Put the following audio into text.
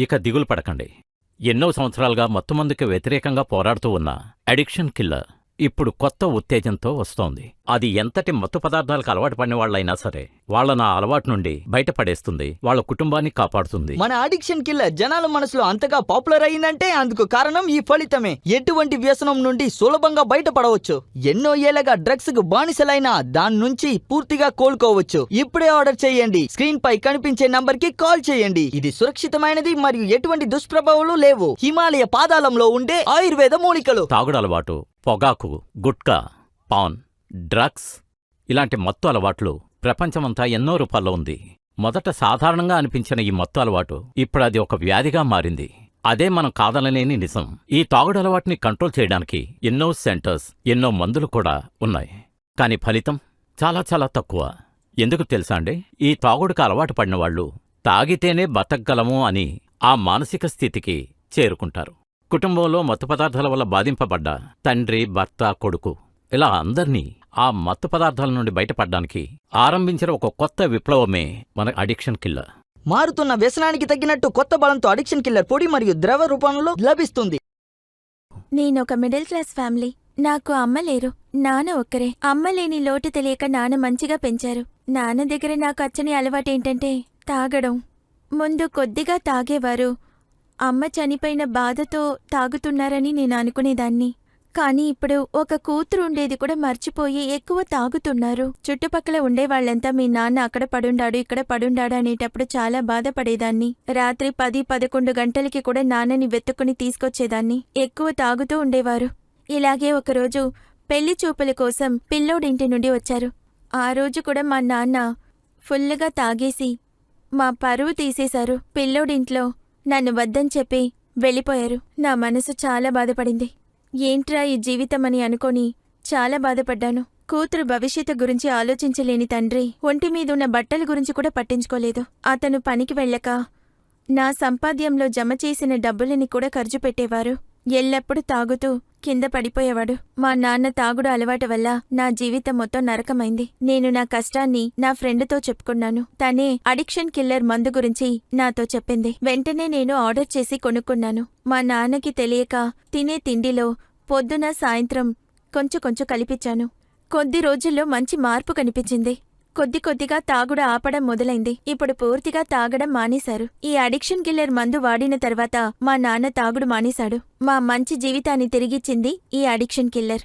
ఇక దిగులు పడకండి. ఎన్నో సంవత్సరాలుగా మత్తుమందుకి వ్యతిరేకంగా పోరాడుతూ ఉన్న అడిక్షన్ కిల్లర్ ఇప్పుడు కొత్త ఉత్తేజంతో వస్తోంది. అది ఎంతటి మత్తు పదార్థాలకు అలవాటు పడిన వాళ్ళైనా సరే వాళ్ళ అలవాటు నుండి బయటపడేస్తుంది, వాళ్ళ కుటుంబాన్ని కాపాడుతుంది. మన అడిక్షన్ కిల్లర్ జనాల మనసులో అంతగా పాపులర్ అయిందంటే అందుకు కారణం ఈ ఫలితమే. ఎటువంటి వ్యసనం నుండి సులభంగా బయటపడవచ్చు. ఎన్నో ఏళ్లగా డ్రగ్స్ కు బానిసలైనా దాని నుంచి పూర్తిగా కోలుకోవచ్చు. ఇప్పుడే ఆర్డర్ చేయండి. స్క్రీన్ పై కనిపించే నంబర్ కి కాల్ చేయండి. ఇది సురక్షితమైనది మరియు ఎటువంటి దుష్ప్రభావాలు లేవు. హిమాలయ పాదాళంలో ఉండే ఆయుర్వేద మూలికలు. తాగుడు అలవాటు, పొగాకు, గుట్కా, పాన్, డ్రగ్స్ ఇలాంటి మత్తు అలవాట్లు ప్రపంచమంతా ఎన్నో రూపాల్లో ఉంది. మొదట సాధారణంగా అనిపించిన ఈ మత్తు అలవాటు ఇప్పుడు అది ఒక వ్యాధిగా మారింది. అదే మనం కాదనలేని నిజం. ఈ తాగుడు అలవాటుని కంట్రోల్ చేయడానికి ఎన్నో సెంటర్స్, ఎన్నో మందులు కూడా ఉన్నాయి. కానీ ఫలితం చాలా చాలా తక్కువ. ఎందుకు తెలుసా అండి? ఈ తాగుడుకు అలవాటు పడిన వాళ్ళు తాగితేనే బతకగలము అని ఆ మానసిక స్థితికి చేరుకుంటారు. కుటుంబంలో మత్తు పదార్థాల వల్ల బాధింపబడ్డ తండ్రి, భర్త, కొడుకు ఇలా అందర్నీ ఆ మత్తు పదార్థాల నుండి బయటపడ్డానికి ఆరంభించిన ఒక కొత్త విప్లవమే మన అడిక్షన్ కిల్లర్. మారుతున్న వ్యసనానికి తగ్గినట్టు కొత్త బలంతో అడిక్షన్ కిల్లర్ పొడి మరియు ద్రవ రూపంలో లభిస్తుంది. నేనొక మిడిల్ క్లాస్ ఫ్యామిలీ. నాకు అమ్మ లేరు, నాన్న ఒక్కరే. అమ్మ లేని లోటు తెలియక నాన్న మంచిగా పెంచారు. నాన్న దగ్గర నాకు అచ్చని అలవాటేంటంటే తాగడం. ముందు కొద్దిగా తాగేవారు. అమ్మ చనిపోయిన బాధతో తాగుతున్నారని నేను అనుకునేదాన్ని. కానీ ఇప్పుడు ఒక కూతురు ఉండేది కూడా మర్చిపోయి ఎక్కువ తాగుతున్నారు. చుట్టుపక్కల ఉండేవాళ్లంతా మీ నాన్న అక్కడ పడుండాడు, ఇక్కడ పడుండాడు అనేటప్పుడు చాలా బాధపడేదాన్ని. రాత్రి 10-11 గంటలకి కూడా నాన్నని వెతుక్కుని తీసుకొచ్చేదాన్ని. ఎక్కువ తాగుతూ ఉండేవారు. ఇలాగే ఒకరోజు పెళ్లి చూపుల కోసం పిల్లోడింటి నుండి వచ్చారు. ఆ రోజు కూడా మా నాన్న ఫుల్లుగా తాగేసి మా పరువు తీసేశారు. పిల్లోడింట్లో నన్ను వద్దని చెప్పి వెళ్ళిపోయారు. నా మనసు చాలా బాధపడింది. ఏంట్రా ఈ జీవితమని అనుకొని చాలా బాధపడ్డాను. కూతురు భవిష్యత్తు గురించి ఆలోచించలేని తండ్రి ఒంటిమీదున్న బట్టల గురించి కూడా పట్టించుకోలేదు. అతను పనికి వెళ్ళక నా సంపాద్యంలో జమ చేసిన డబ్బులని కూడా ఖర్చు పెట్టేవారు. ఎల్లప్పుడూ తాగుతూ కింద పడిపోయేవాడు. మా నాన్న తాగుడు అలవాటు వల్ల నా జీవితం మొత్తం నరకమైంది. నేను నా కష్టాన్ని నా ఫ్రెండ్తో చెప్పుకున్నాను. తనే అడిక్షన్ కిల్లర్ మందు గురించి నాతో చెప్పింది. వెంటనే నేను ఆర్డర్ చేసి కొనుక్కున్నాను. మా నాన్నకి తెలియక తినే తిండిలో పొద్దున సాయంత్రం కొంచెం కలిపించాను. కొద్ది రోజుల్లో మంచి మార్పు కనిపించింది. కొద్దిగా తాగుడు ఆపడం మొదలైంది. ఇప్పుడు పూర్తిగా తాగడం మానేశారు. ఈ అడిక్షన్ కిల్లర్ మందు వాడిన తర్వాత మా నాన్న తాగుడు మానేశాడు. మా మంచి జీవితాన్ని తిరిగిచ్చింది ఈ అడిక్షన్ కిల్లర్.